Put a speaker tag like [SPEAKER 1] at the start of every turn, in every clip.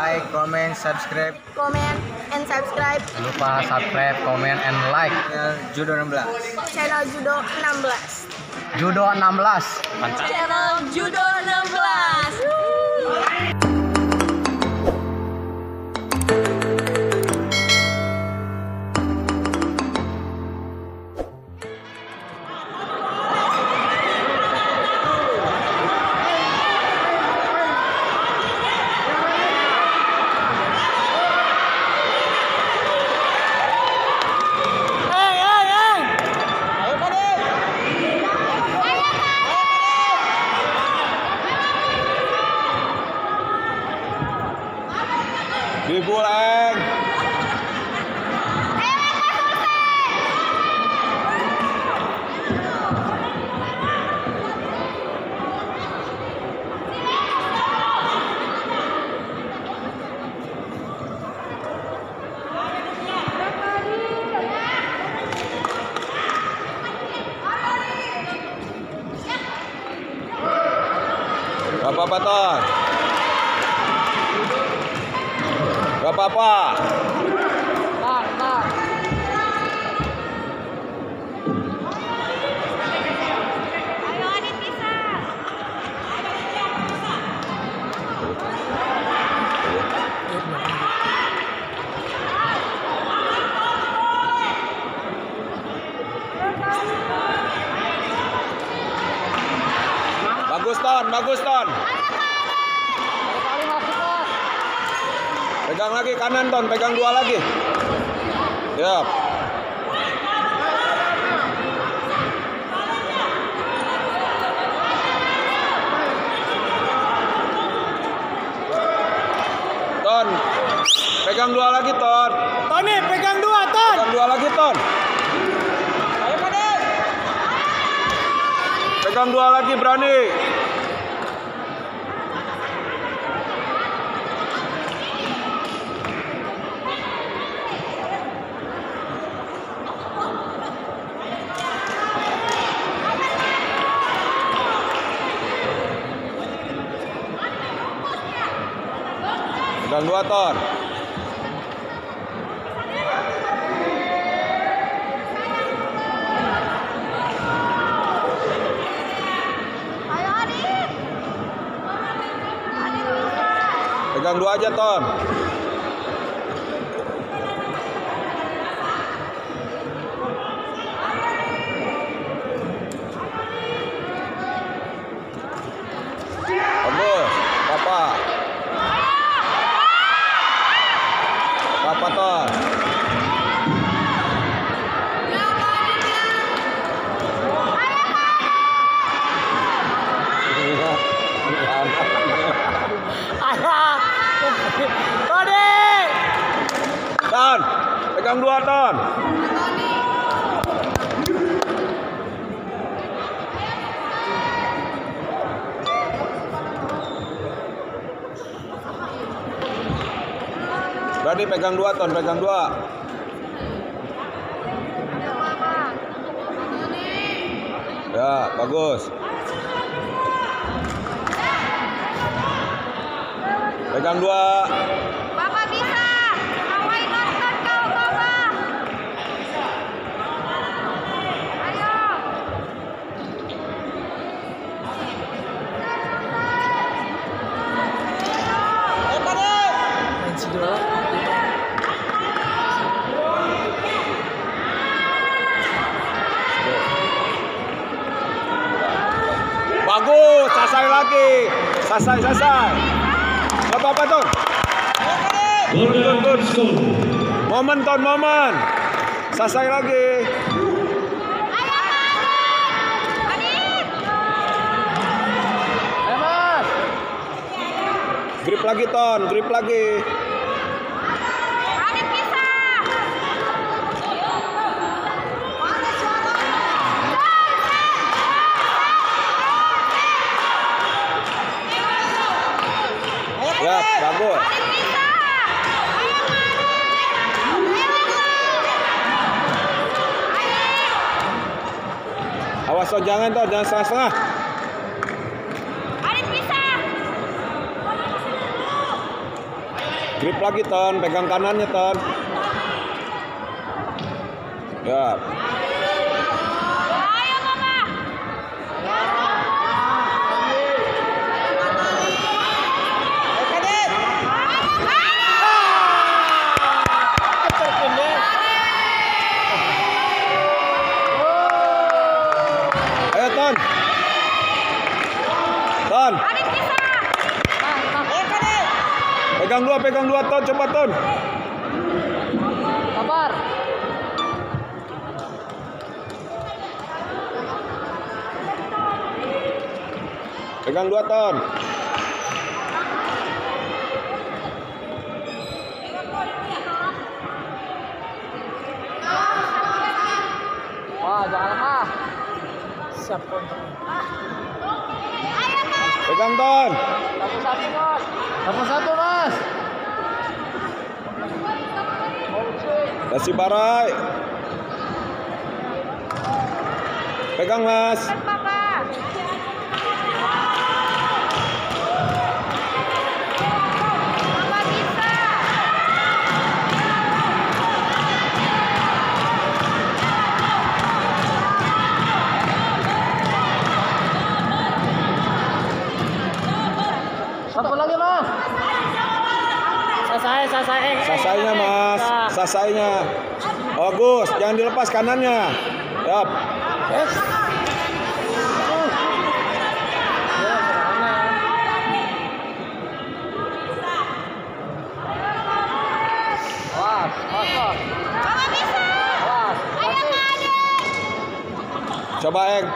[SPEAKER 1] like, comment, subscribe.
[SPEAKER 2] Comment and subscribe
[SPEAKER 1] Jangan lupa subscribe, comment, and like. Judo 16.
[SPEAKER 2] channel Judo 16.
[SPEAKER 1] Judo 16.
[SPEAKER 2] Channel Judo 16.
[SPEAKER 3] Dibuleng. Apa-apa Ton? Gak apa-apa.
[SPEAKER 2] Ayo Adit bisa.
[SPEAKER 3] Bagus Ton, bagus Ton. Pegang lagi kanan Ton, pegang 2 lagi. Siap. Ton, pegang 2 lagi Ton.
[SPEAKER 1] Tony, pegang 2, Ton.
[SPEAKER 3] Pegang 2 lagi Ton.
[SPEAKER 1] Ayo Pade.
[SPEAKER 3] Pegang 2 lagi berani. Pegang 2 Ton.
[SPEAKER 2] Ayo Adit. Adit bisa.
[SPEAKER 3] Pegang 2 aja Ton. Bagus, Papa. Papa Ton.
[SPEAKER 1] Tony.
[SPEAKER 3] Ton, pegang 2 Ton. Berani pegang 2 Ton, pegang 2. Ya, bagus. Pegang 2.
[SPEAKER 2] Bapak bisa. Awai nonton kau Bapak. Ayo.
[SPEAKER 1] Ayo Pade. Main si dulu.
[SPEAKER 3] Bagus, sasai lagi. Sasai. Gak apa-apa Ton. Momen Ton, momen. Sasai lagi.
[SPEAKER 2] Ayo Adit.
[SPEAKER 1] Ayo Mas.
[SPEAKER 3] Grip lagi Ton, grip lagi.
[SPEAKER 2] Adit bisa.
[SPEAKER 3] Ya, bagus.
[SPEAKER 2] Adit bisa.
[SPEAKER 3] Awas Ton, jangan Ton, jangan setengah-setengah.
[SPEAKER 2] Adit bisa.
[SPEAKER 3] Grip lagi Ton, pegang kanannya Ton. Ya.
[SPEAKER 2] Ayo Papa.
[SPEAKER 3] Ayo Ton. Ton.
[SPEAKER 2] Adit bisa.
[SPEAKER 3] Pegang dua Ton, coba Ton.
[SPEAKER 1] Sabar.
[SPEAKER 3] Pegang 2 Ton.
[SPEAKER 1] Wah, jangan lemah. Siap kontrol.
[SPEAKER 3] Pegang Ton.
[SPEAKER 1] Satu-satu, Mas. Satu-satu, Mas.
[SPEAKER 3] Kasih Barai. Pegang Mas.
[SPEAKER 2] Papa. Papa bisa.
[SPEAKER 1] Satu lagi, Mas.
[SPEAKER 3] Sasainya Mas. Sasainya. Bagus, jangan dilepas kanannya. Yap.
[SPEAKER 1] Yes.
[SPEAKER 2] Papa bisa. Ayo Kak Adit.
[SPEAKER 3] Coba Eng.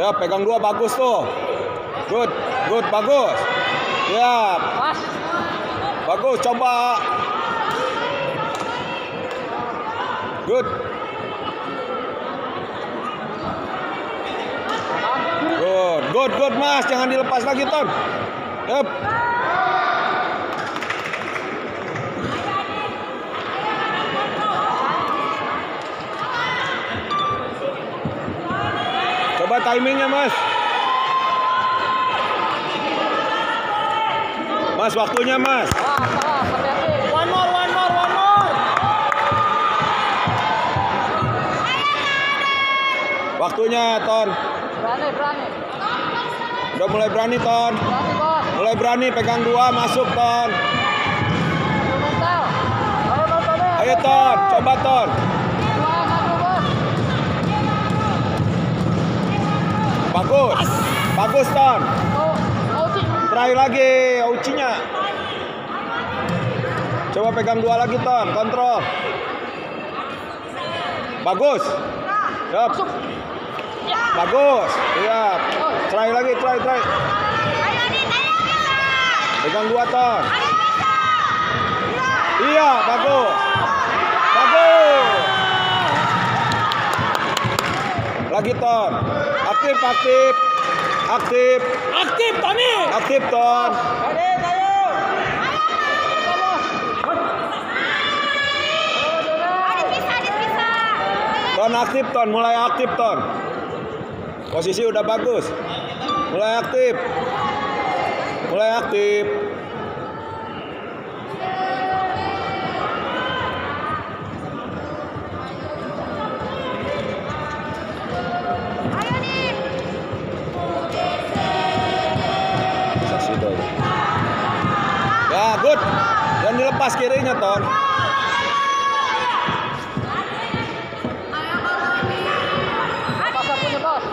[SPEAKER 3] Ya, pegang 2 bagus tuh. Good, bagus. Ya,
[SPEAKER 1] Mas.
[SPEAKER 3] bagus. Coba. Good. Good Mas. Jangan dilepas lagi Ton. Yap. Coba timingnya Mas. Mas, waktunya Mas.
[SPEAKER 1] Hati-hati. One more.
[SPEAKER 3] Waktunya Ton.
[SPEAKER 1] Berani.
[SPEAKER 3] Udah mulai berani Ton.
[SPEAKER 1] Berani, Bos.
[SPEAKER 3] Mulai berani, pegang 2, masuk Ton.
[SPEAKER 1] Ayo mental. Ayo nonton deh.
[SPEAKER 3] Ayo Ton, coba Ton.
[SPEAKER 1] 2-1, Bos.
[SPEAKER 3] Bagus Ton.
[SPEAKER 1] Auci.
[SPEAKER 3] Try lagi, Aucinya. Coba pegang 2 lagi Ton, kontrol. Bagus. Yap. Bagus. Iya. Try lagi, try.
[SPEAKER 2] Ayo Adit, ayo bisa.
[SPEAKER 3] Pegang 2 Ton.
[SPEAKER 2] Adit bisa.
[SPEAKER 3] Iya, bagus. Lagi Ton. Aktif. Aktif Ton.
[SPEAKER 2] Adit bisa.
[SPEAKER 3] Ton aktif Ton, mulai aktif Ton. Posisi udah bagus. Mulai aktif.
[SPEAKER 2] Ayo Adit.
[SPEAKER 3] Ya, good. Dan dilepas kirinya Ton.
[SPEAKER 1] Masa punya, Bos.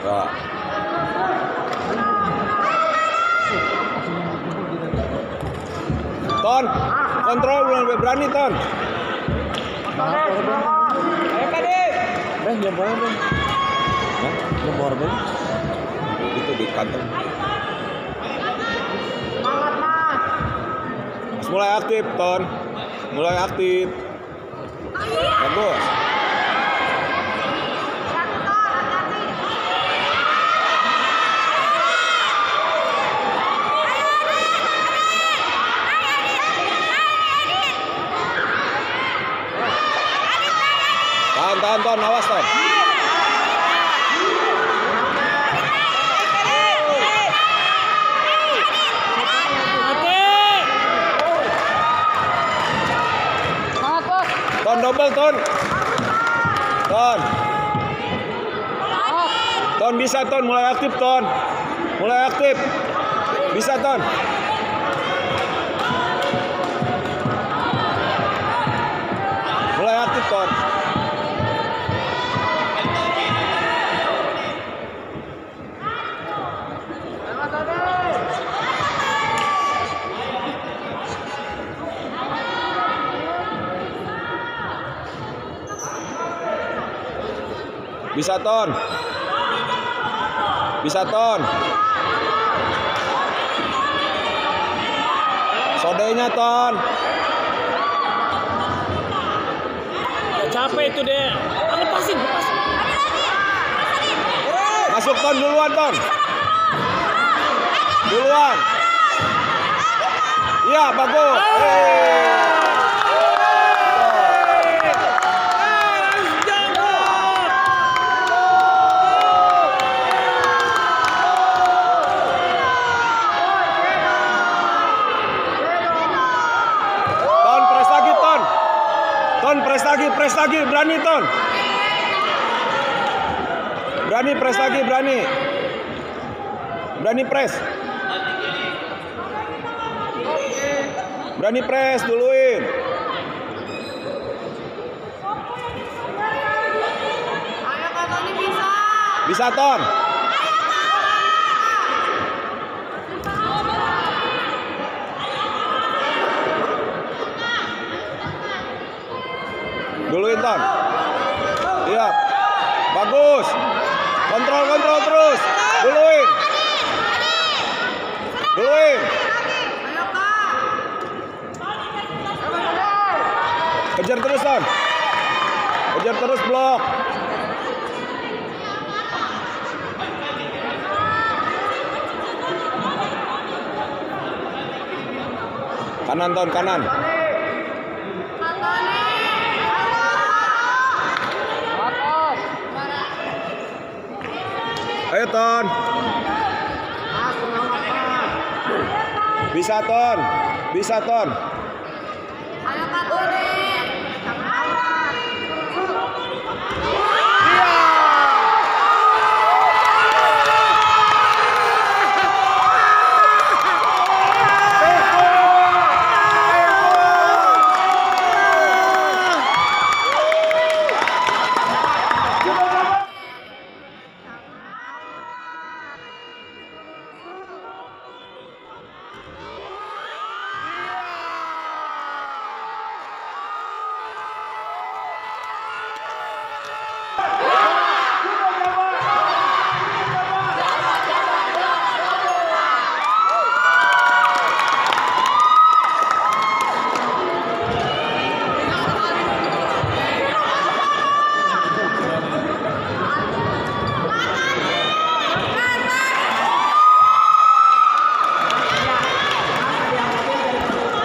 [SPEAKER 3] Ya. Ton, kontrol belum berani Ton. Itu di kantong. Mulai aktif Ton. Bagus. Tahan Ton, awas Ton. Ton double Ton. Ton bisa Ton, mulai aktif Ton. Mulai aktif. Bisa Ton. Mulai aktif Ton. Bisa Ton. Bisa Ton. Sodenya Ton.
[SPEAKER 4] Capek itu deh. Lepasin.
[SPEAKER 3] Masuk Ton duluan Ton. Duluan. Iya bagus. Press lagi, berani Ton. Berani press lagi, berani. Berani press. Berani press, duluin.
[SPEAKER 2] Ayo Kak Tony bisa.
[SPEAKER 3] Bisa Ton. Duluin Ton. Iya. Bagus. Kontrol terus. Duluin. Kejar terus Ton. Kejar terus blok. Kanan Ton, kanan. Ayo Ton. Bisa Ton. Bisa Ton.
[SPEAKER 2] Ayo Kak Tony.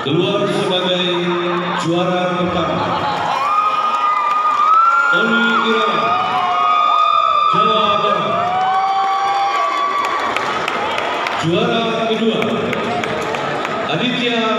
[SPEAKER 5] Keluar sebagai juara pertama Tony Irama, Jawa Barat. Juara kedua Aditya